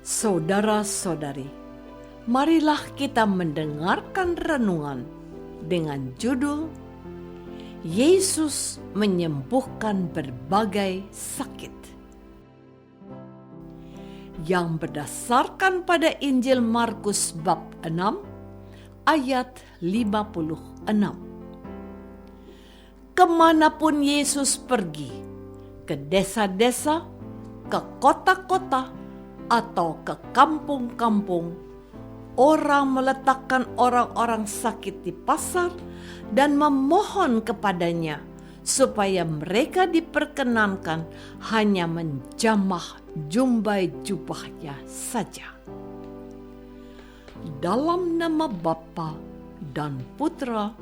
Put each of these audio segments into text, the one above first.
Saudara-saudari, marilah kita mendengarkan renungan dengan judul Yesus menyembuhkan berbagai sakit, yang berdasarkan pada Injil Markus bab 6 ayat 56. Kemanapun Yesus pergi, ke desa-desa, ke kota-kota, atau ke kampung-kampung, orang meletakkan orang-orang sakit di pasar dan memohon kepadanya supaya mereka diperkenankan hanya menjamah jumbai jubahnya saja. Dalam nama Bapa dan Putra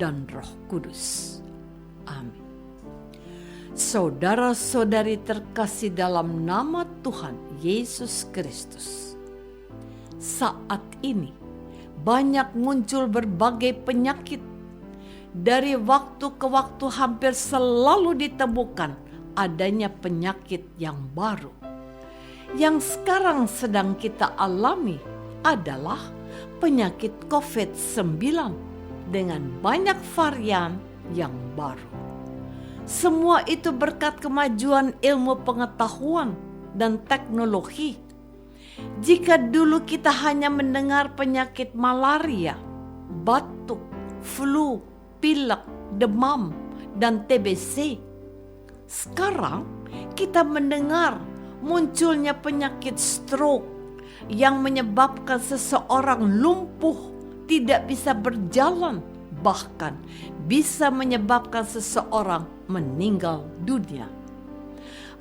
dan Roh Kudus. Amin. Saudara-saudari terkasih dalam nama Tuhan Yesus Kristus, saat ini banyak muncul berbagai penyakit. Dari waktu ke waktu hampir selalu ditemukan adanya penyakit yang baru. Yang sekarang sedang kita alami adalah penyakit COVID-19 dengan banyak varian yang baru. Semua itu berkat kemajuan ilmu pengetahuan dan teknologi. Jika dulu kita hanya mendengar penyakit malaria, batuk, flu, pilek, demam, dan TBC, sekarang kita mendengar munculnya penyakit stroke yang menyebabkan seseorang lumpuh, tidak bisa berjalan, bahkan bisa menyebabkan seseorang meninggal dunia.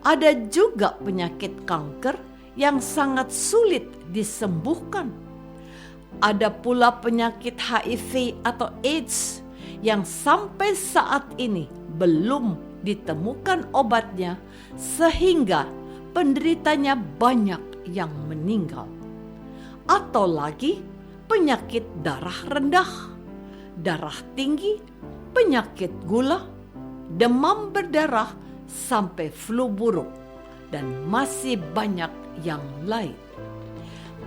Ada juga penyakit kanker yang sangat sulit disembuhkan. Ada pula penyakit HIV atau AIDS yang sampai saat ini belum ditemukan obatnya, sehingga penderitanya banyak yang meninggal. Atau lagi penyakit darah rendah, darah tinggi, penyakit gula, demam berdarah, sampai flu burung, dan masih banyak yang lain.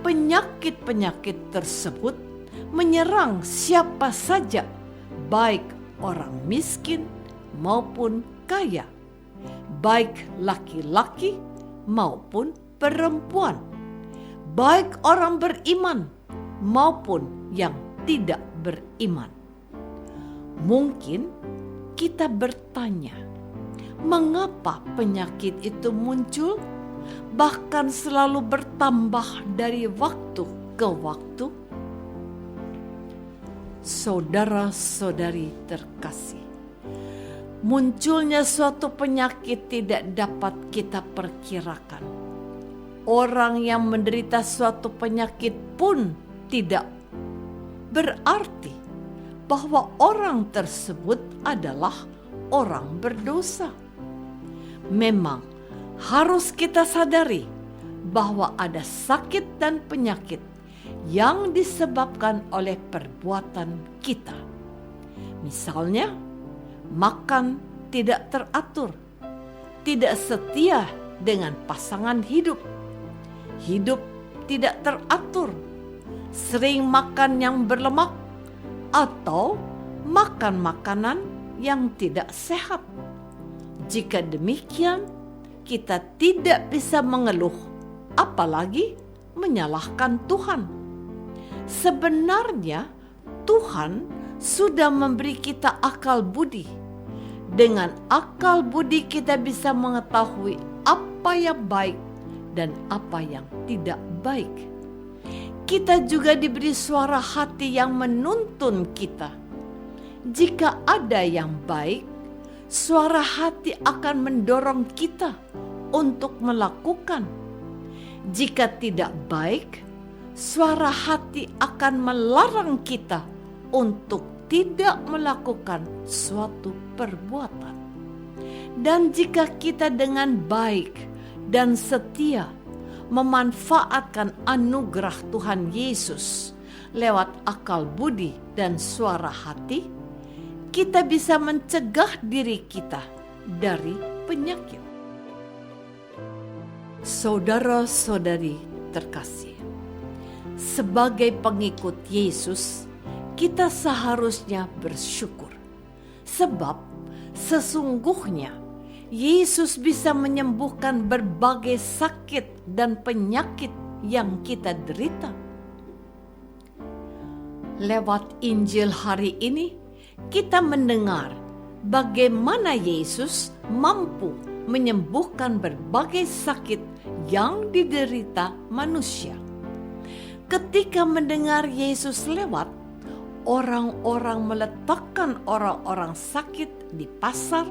Penyakit-penyakit tersebut menyerang siapa saja, baik orang miskin maupun kaya, baik laki-laki maupun perempuan, baik orang beriman maupun yang tidak beriman. Mungkin kita bertanya, mengapa penyakit itu muncul, bahkan selalu bertambah dari waktu ke waktu? Saudara-saudari terkasih, munculnya suatu penyakit tidak dapat kita perkirakan. Orang yang menderita suatu penyakit pun tidak berarti bahwa orang tersebut adalah orang berdosa. Memang harus kita sadari bahwa ada sakit dan penyakit yang disebabkan oleh perbuatan kita. Misalnya, makan tidak teratur, tidak setia dengan pasangan hidup, hidup tidak teratur, sering makan yang berlemak, atau makan makanan yang tidak sehat. Jika demikian, kita tidak bisa mengeluh, apalagi menyalahkan Tuhan. Sebenarnya Tuhan sudah memberi kita akal budi. Dengan akal budi kita bisa mengetahui apa yang baik dan apa yang tidak baik. Kita juga diberi suara hati yang menuntun kita. Jika ada yang baik, suara hati akan mendorong kita untuk melakukan. Jika tidak baik, suara hati akan melarang kita untuk tidak melakukan suatu perbuatan. Dan jika kita dengan baik dan setia memanfaatkan anugerah Tuhan Yesus lewat akal budi dan suara hati, kita bisa mencegah diri kita dari penyakit. Saudara-saudari terkasih, sebagai pengikut Yesus, kita seharusnya bersyukur. Sebab sesungguhnya Yesus bisa menyembuhkan berbagai sakit dan penyakit yang kita derita. Lewat Injil hari ini, kita mendengar bagaimana Yesus mampu menyembuhkan berbagai sakit yang diderita manusia. Ketika mendengar Yesus lewat, orang-orang meletakkan orang-orang sakit di pasar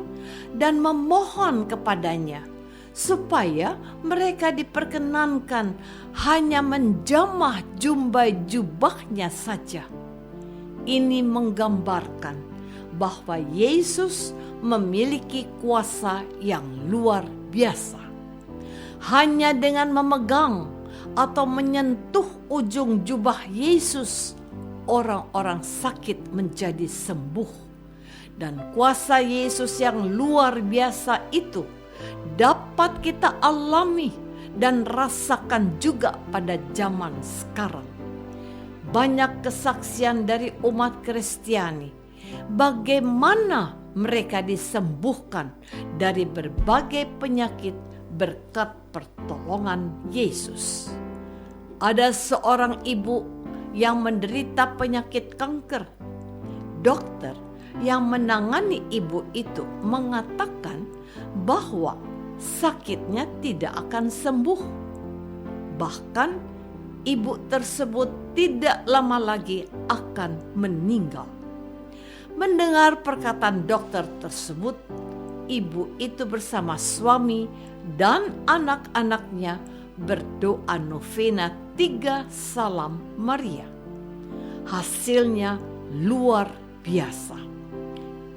dan memohon kepadanya supaya mereka diperkenankan hanya menjamah jubah-jubahnya saja. Ini menggambarkan bahwa Yesus memiliki kuasa yang luar biasa. Hanya dengan memegang atau menyentuh ujung jubah Yesus, orang-orang sakit menjadi sembuh. Dan kuasa Yesus yang luar biasa itu dapat kita alami dan rasakan juga pada zaman sekarang. Banyak kesaksian dari umat Kristiani bagaimana mereka disembuhkan dari berbagai penyakit berkat pertolongan Yesus. Ada seorang ibu yang menderita penyakit kanker. Dokter yang menangani ibu itu mengatakan bahwa sakitnya tidak akan sembuh. Bahkan ibu tersebut tidak lama lagi akan meninggal. Mendengar perkataan dokter tersebut, ibu itu bersama suami dan anak-anaknya berdoa novena 3 Salam Maria. Hasilnya luar biasa.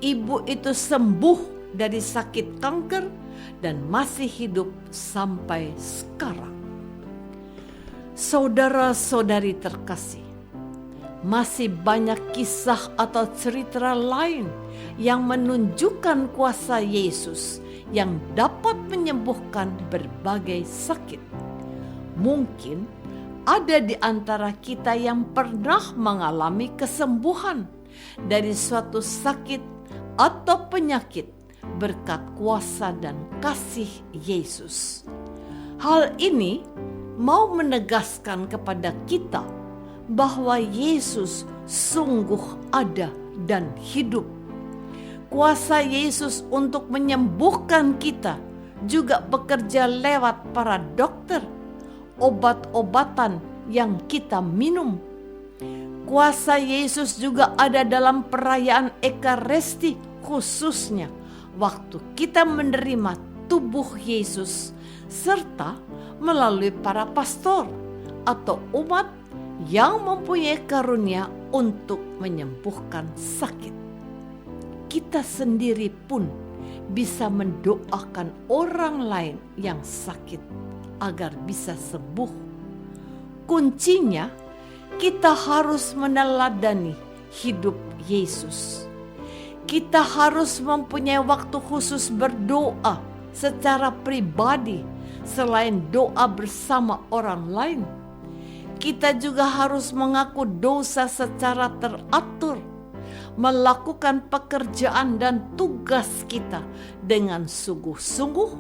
Ibu itu sembuh dari sakit kanker dan masih hidup sampai sekarang. Saudara-saudari terkasih, masih banyak kisah atau cerita lain yang menunjukkan kuasa Yesus yang dapat menyembuhkan berbagai sakit. Mungkin ada di antara kita yang pernah mengalami kesembuhan dari suatu sakit atau penyakit berkat kuasa dan kasih Yesus. Hal ini mau menegaskan kepada kita bahwa Yesus sungguh ada dan hidup. Kuasa Yesus untuk menyembuhkan kita juga bekerja lewat para dokter, obat-obatan yang kita minum. Kuasa Yesus juga ada dalam perayaan Ekaristi, khususnya waktu kita menerima tubuh Yesus, serta melalui para pastor atau umat yang mempunyai karunia untuk menyembuhkan sakit. Kita sendiri pun bisa mendoakan orang lain yang sakit agar bisa sembuh. Kuncinya, kita harus meneladani hidup Yesus. Kita harus mempunyai waktu khusus berdoa secara pribadi selain doa bersama orang lain. Kita juga harus mengaku dosa secara teratur, melakukan pekerjaan dan tugas kita dengan sungguh-sungguh,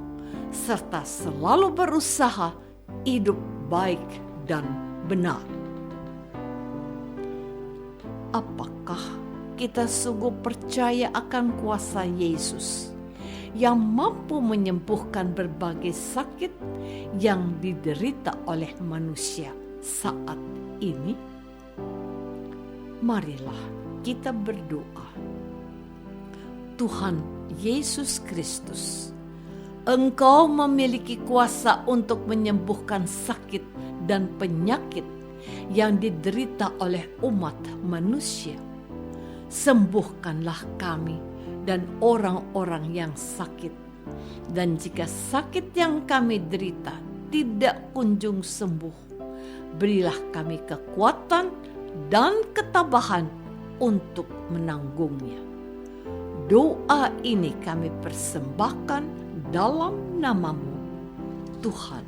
serta selalu berusaha hidup baik dan benar. Apakah kita sungguh percaya akan kuasa Yesus yang mampu menyembuhkan berbagai sakit yang diderita oleh manusia saat ini? Marilah kita berdoa. Tuhan Yesus Kristus, Engkau memiliki kuasa untuk menyembuhkan sakit dan penyakit yang diderita oleh umat manusia. Sembuhkanlah kami dan orang-orang yang sakit. Dan jika sakit yang kami derita tidak kunjung sembuh, berilah kami kekuatan dan ketabahan untuk menanggungnya. Doa ini kami persembahkan dalam nama-Mu, Tuhan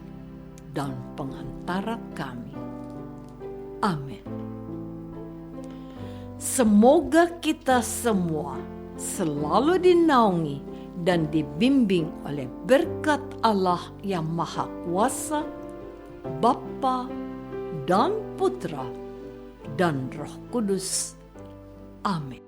dan pengantara kami. Amin. Semoga kita semua selalu dinaungi dan dibimbing oleh berkat Allah yang Maha Kuasa, Bapa dan Putra dan Roh Kudus. Amin.